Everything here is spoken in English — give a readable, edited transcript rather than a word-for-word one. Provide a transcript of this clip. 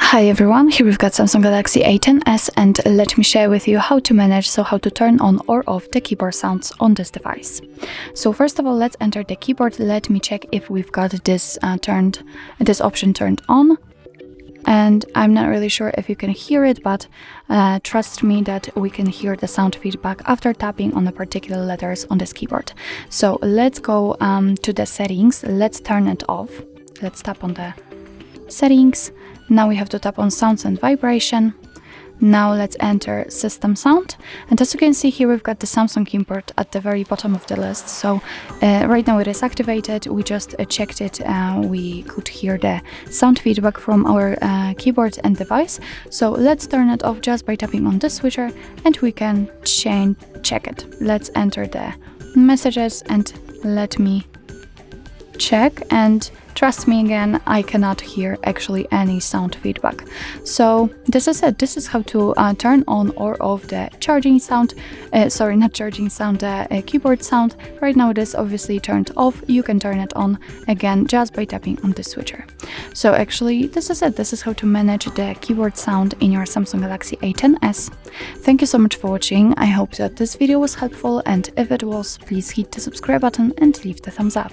Hi everyone, here we've got Samsung Galaxy A10s and let me share with you how to manage, how to turn on or off the keyboard sounds on this device. So first of all, let's enter the keyboard. Let me check if we've got this option turned on. And I'm not really sure if you can hear it, but trust me that we can hear the sound feedback after tapping on the particular letters on this keyboard. So let's go to the settings. Let's turn it off. Let's tap on the settings. Now we have to tap on sounds and vibration. Now let's enter system sound, and as you can see here, we've got the Samsung import at the very bottom of the list. So right now it is activated. We just checked it. We could hear the sound feedback from our keyboard and device. So let's turn it off just by tapping on this switcher, and we can check it. Let's enter the messages and let me check, and trust me again, I cannot hear actually any sound feedback. So this is it. This is how to turn on or off the charging sound. The keyboard sound. Right now it is obviously turned off. You can turn it on again just by tapping on this switcher. So actually this is it. This is how to manage the keyboard sound in your Samsung Galaxy A10s. Thank you so much for watching. I hope that this video was helpful, and if it was, please hit the subscribe button and leave the thumbs up.